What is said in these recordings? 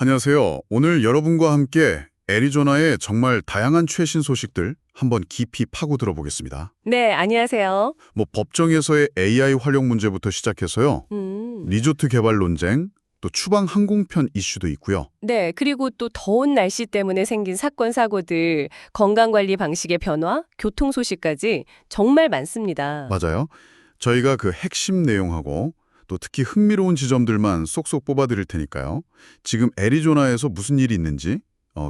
안녕하세요. 오늘 여러분과 함께 애리조나의 정말 다양한 최신 소식들 한번 깊이 파고 들어보겠습니다. 네, 안녕하세요. 법정에서의 AI 활용 문제부터 시작해서요. 리조트 개발 논쟁, 또 추방 항공편 이슈도 있고요. 네, 그리고 또 더운 날씨 때문에 생긴 사건, 사고들, 건강관리 방식의 변화, 교통 소식까지 정말 많습니다. 맞아요. 저희가 그 핵심 내용하고 또 특히 흥미로운 지점들만 쏙쏙 뽑아드릴 테니까요. 지금 애리조나에서 무슨 일이 있는지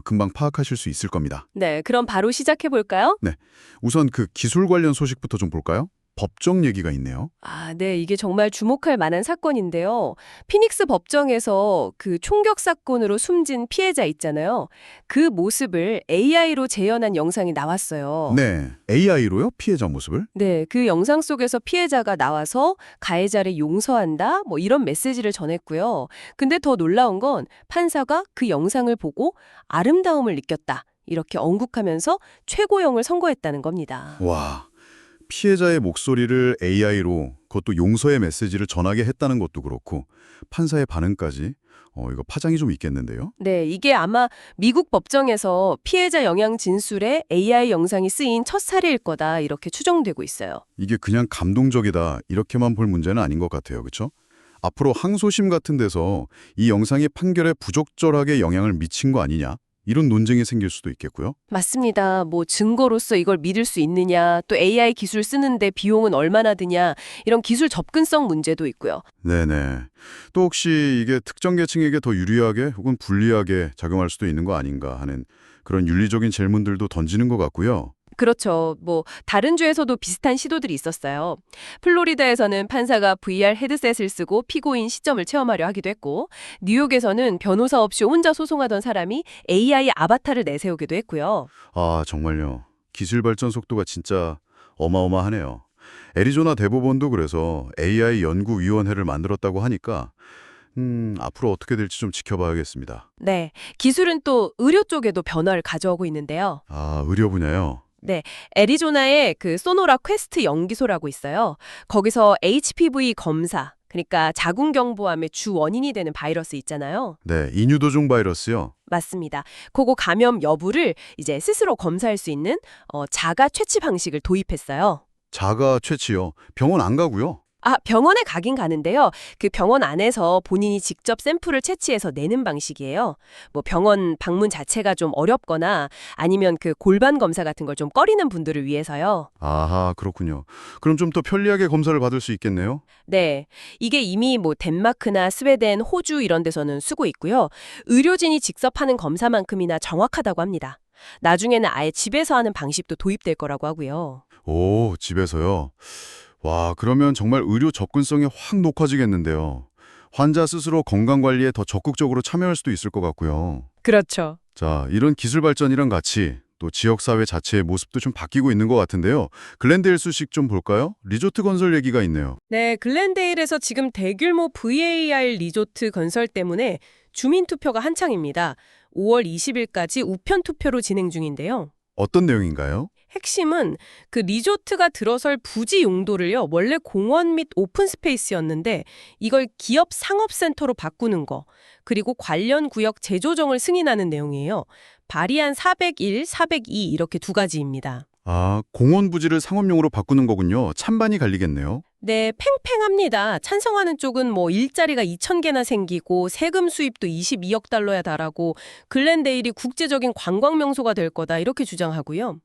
금방 파악하실 수 있을 겁니다. 네, 그럼 바로 시작해 볼까요? 네, 우선 그 기술 관련 소식부터 좀 볼까요? 법정 얘기가 있네요. 네, 이게 정말 주목할 만한 사건인데요. 피닉스 법정에서 그 총격 사건으로 숨진 피해자 있잖아요. 그 모습을 AI로 재현한 영상이 나왔어요. 네, AI로요? 피해자 모습을? 네, 그 영상 속에서 피해자가 나와서 가해자를 용서한다, 이런 메시지를 전했고요. 근데 더 놀라운 건 판사가 그 영상을 보고 아름다움을 느꼈다, 이렇게 언급하면서 최고형을 선고했다는 겁니다. 와, 피해자의 목소리를 AI로 그것도 용서의 메시지를 전하게 했다는 것도 그렇고 판사의 반응까지 이거 파장이 좀 있겠는데요? 네, 이게 아마 미국 법정에서 피해자 영향 진술에 AI 영상이 쓰인 첫 사례일 거다, 이렇게 추정되고 있어요. 이게 그냥 감동적이다 이렇게만 볼 문제는 아닌 것 같아요. 그렇죠? 앞으로 항소심 같은 데서 이 영상이 판결에 부적절하게 영향을 미친 거 아니냐? 이런 논쟁이 생길 수도 있겠고요. 맞습니다. 증거로서 이걸 믿을 수 있느냐, 또 AI 기술 쓰는데 비용은 얼마나 드냐, 이런 기술 접근성 문제도 있고요. 네네. 또 혹시 이게 특정 계층에게 더 유리하게 혹은 불리하게 작용할 수도 있는 거 아닌가 하는 그런 윤리적인 질문들도 던지는 것 같고요. 그렇죠. 다른 주에서도 비슷한 시도들이 있었어요. 플로리다에서는 판사가 VR 헤드셋을 쓰고 피고인 시점을 체험하려 하기도 했고, 뉴욕에서는 변호사 없이 혼자 소송하던 사람이 AI 아바타를 내세우기도 했고요. 아, 정말요. 기술 발전 속도가 진짜 어마어마하네요. 애리조나 대법원도 그래서 AI 연구위원회를 만들었다고 하니까 앞으로 어떻게 될지 좀 지켜봐야겠습니다. 네, 기술은 또 의료 쪽에도 변화를 가져오고 있는데요. 아, 의료 분야요? 네, 애리조나에 그 소노라 퀘스트 연기소라고 있어요. 거기서 HPV 검사, 그러니까 자궁경부암의 주 원인이 되는 바이러스 있잖아요. 네, 인유도종 바이러스요. 맞습니다. 그거 감염 여부를 이제 스스로 검사할 수 있는 자가 채취 방식을 도입했어요. 자가 채취요. 병원 안 가고요. 병원에 가긴 가는데요. 그 병원 안에서 본인이 직접 샘플을 채취해서 내는 방식이에요. 병원 방문 자체가 좀 어렵거나 아니면 그 골반 검사 같은 걸 좀 꺼리는 분들을 위해서요. 아하, 그렇군요. 그럼 좀 더 편리하게 검사를 받을 수 있겠네요? 네, 이게 이미 덴마크나 스웨덴, 호주 이런 데서는 쓰고 있고요. 의료진이 직접 하는 검사만큼이나 정확하다고 합니다. 나중에는 아예 집에서 하는 방식도 도입될 거라고 하고요. 오, 집에서요? 와, 그러면 정말 의료 접근성이 확 높아지겠는데요. 환자 스스로 건강관리에 더 적극적으로 참여할 수도 있을 것 같고요. 그렇죠. 자, 이런 기술 발전이랑 같이 또 지역사회 자체의 모습도 좀 바뀌고 있는 것 같은데요. 글렌데일 소식 좀 볼까요? 리조트 건설 얘기가 있네요. 네, 글렌데일에서 지금 대규모 VAR 리조트 건설 때문에 주민 투표가 한창입니다. 5월 20일까지 우편 투표로 진행 중인데요. 어떤 내용인가요? 핵심은 그 리조트가 들어설 부지 용도를요, 원래 공원 및 오픈 스페이스였는데 이걸 기업 상업센터로 바꾸는 거, 그리고 관련 구역 재조정을 승인하는 내용이에요. 발의안 401, 402 이렇게 두 가지입니다. 아, 공원 부지를 상업용으로 바꾸는 거군요. 찬반이 갈리겠네요. 네, 팽팽합니다. 찬성하는 쪽은 일자리가 2,000개나 생기고 세금 수입도 22억 달러야 달하고 글렌데일이 국제적인 관광 명소가 될 거다, 이렇게 주장하고요.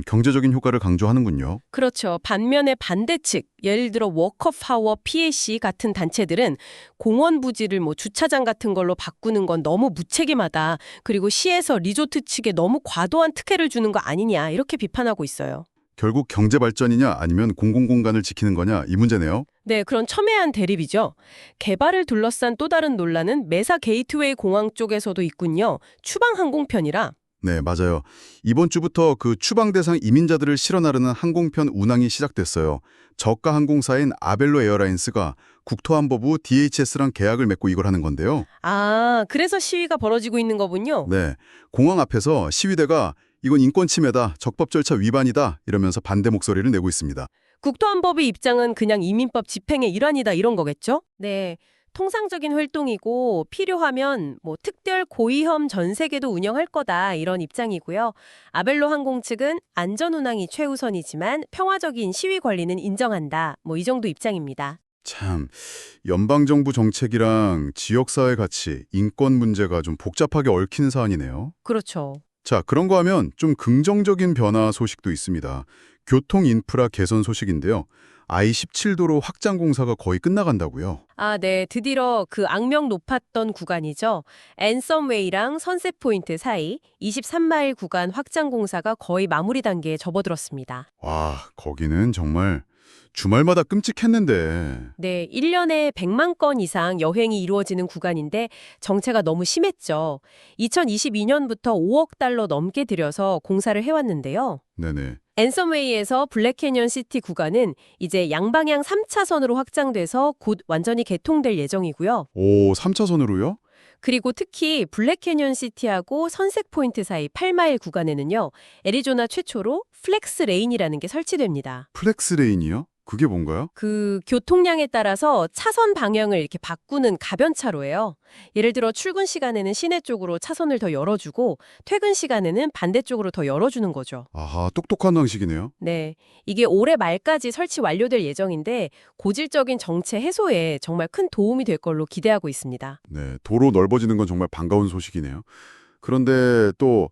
경제적인 효과를 강조하는군요. 그렇죠. 반면에 반대 측, 예를 들어 워커 파워, PAC 같은 단체들은 공원 부지를 주차장 같은 걸로 바꾸는 건 너무 무책임하다, 그리고 시에서 리조트 측에 너무 과도한 특혜를 주는 거 아니냐, 이렇게 비판하고 있어요. 결국 경제 발전이냐 아니면 공공공간을 지키는 거냐 이 문제네요. 네, 그런 첨예한 대립이죠. 개발을 둘러싼 또 다른 논란은 메사 게이트웨이 공항 쪽에서도 있군요. 추방 항공편이라. 네, 맞아요. 이번 주부터 그 추방 대상 이민자들을 실어 나르는 항공편 운항이 시작됐어요. 저가 항공사인 아벨로 에어라인스가 국토안보부 DHS랑 계약을 맺고 이걸 하는 건데요. 그래서 시위가 벌어지고 있는 거군요. 네, 공항 앞에서 시위대가 이건 인권 침해다, 적법 절차 위반이다 이러면서 반대 목소리를 내고 있습니다. 국토안보부 입장은 그냥 이민법 집행의 일환이다, 이런 거겠죠? 네. 통상적인 활동이고 필요하면 뭐 특별 고위험 전세계도 운영할 거다 이런 입장이고요. 아벨로 항공 측은 안전 운항이 최우선이지만 평화적인 시위 권리는 인정한다. 뭐 이 정도 입장입니다. 참, 연방정부 정책이랑 지역사회 가치, 인권 문제가 좀 복잡하게 얽힌 사안이네요. 그렇죠. 자, 그런 거 하면 좀 긍정적인 변화 소식도 있습니다. 교통 인프라 개선 소식인데요. I-17도로 확장 공사가 거의 끝나간다고요. 아, 네. 드디어 그 악명 높았던 구간이죠. 앤섬웨이랑 선셋 포인트 사이 23마일 구간 확장 공사가 거의 마무리 단계에 접어들었습니다. 와, 거기는 정말 주말마다 끔찍했는데. 네, 1년에 100만 건 이상 여행이 이루어지는 구간인데 정체가 너무 심했죠. 2022년부터 5억 달러 넘게 들여서 공사를 해왔는데요. 네네. 앤섬웨이에서 블랙캐년 시티 구간은 이제 양방향 3차선으로 확장돼서 곧 완전히 개통될 예정이고요. 오, 3차선으로요? 그리고 특히 블랙캐년 시티하고 선셋 포인트 사이 8마일 구간에는요. 애리조나 최초로 플렉스 레인이라는 게 설치됩니다. 플렉스 레인이요? 그게 뭔가요? 그 교통량에 따라서 차선 방향을 이렇게 바꾸는 가변차로예요. 예를 들어 출근 시간에는 시내 쪽으로 차선을 더 열어주고 퇴근 시간에는 반대쪽으로 더 열어주는 거죠. 아하, 똑똑한 방식이네요. 네, 이게 올해 말까지 설치 완료될 예정인데 고질적인 정체 해소에 정말 큰 도움이 될 걸로 기대하고 있습니다. 네, 도로 넓어지는 건 정말 반가운 소식이네요. 그런데 또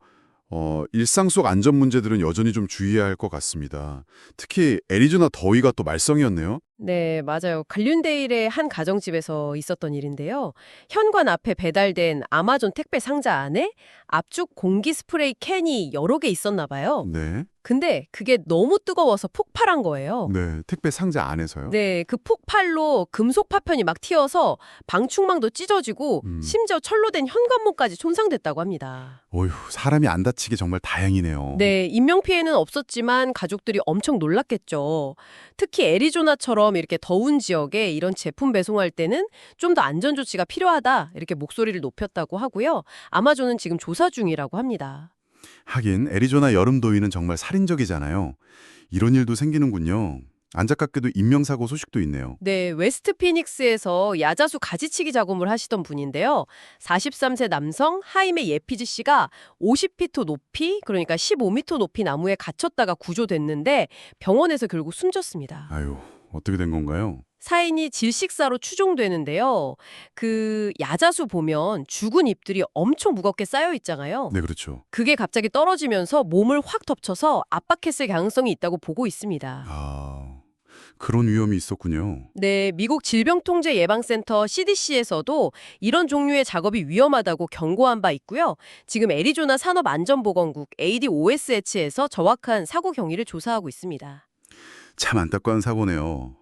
일상 속 안전 문제들은 여전히 좀 주의해야 할 것 같습니다. 특히 애리조나 더위가 또 말썽이었네요. 네, 맞아요. 갈륜데일의 한 가정집에서 있었던 일인데요. 현관 앞에 배달된 아마존 택배 상자 안에 압축 공기 스프레이 캔이 여러 개 있었나 봐요. 네. 근데 그게 너무 뜨거워서 폭발한 거예요. 네, 택배 상자 안에서요. 네, 그 폭발로 금속 파편이 막 튀어서 방충망도 찢어지고 심지어 철로 된 현관문까지 손상됐다고 합니다. 어휴, 사람이 안 다치게 정말 다행이네요. 네, 인명피해는 없었지만 가족들이 엄청 놀랐겠죠. 특히 애리조나처럼 이렇게 더운 지역에 이런 제품 배송할 때는 좀 더 안전조치가 필요하다 이렇게 목소리를 높였다고 하고요. 아마존은 지금 조사 중이라고 합니다. 하긴 애리조나 여름 더위는 정말 살인적이잖아요. 이런 일도 생기는군요. 안타깝게도 인명사고 소식도 있네요. 네, 웨스트 피닉스에서 야자수 가지치기 작업을 하시던 분인데요. 43세 남성 하임의 예피즈 씨가 50피트 높이, 그러니까 15미터 높이 나무에 갇혔다가 구조됐는데 병원에서 결국 숨졌습니다. 아유, 어떻게 된 건가요? 사인이 질식사로 추정되는데요. 그 야자수 보면 죽은 잎들이 엄청 무겁게 쌓여 있잖아요. 네, 그렇죠. 그게 갑자기 떨어지면서 몸을 확 덮쳐서 압박했을 가능성이 있다고 보고 있습니다. 아, 그런 위험이 있었군요. 네, 미국 질병통제예방센터 CDC에서도 이런 종류의 작업이 위험하다고 경고한 바 있고요. 지금 애리조나 산업안전보건국 ADOSH에서 정확한 사고 경위를 조사하고 있습니다. 참 안타까운 사고네요.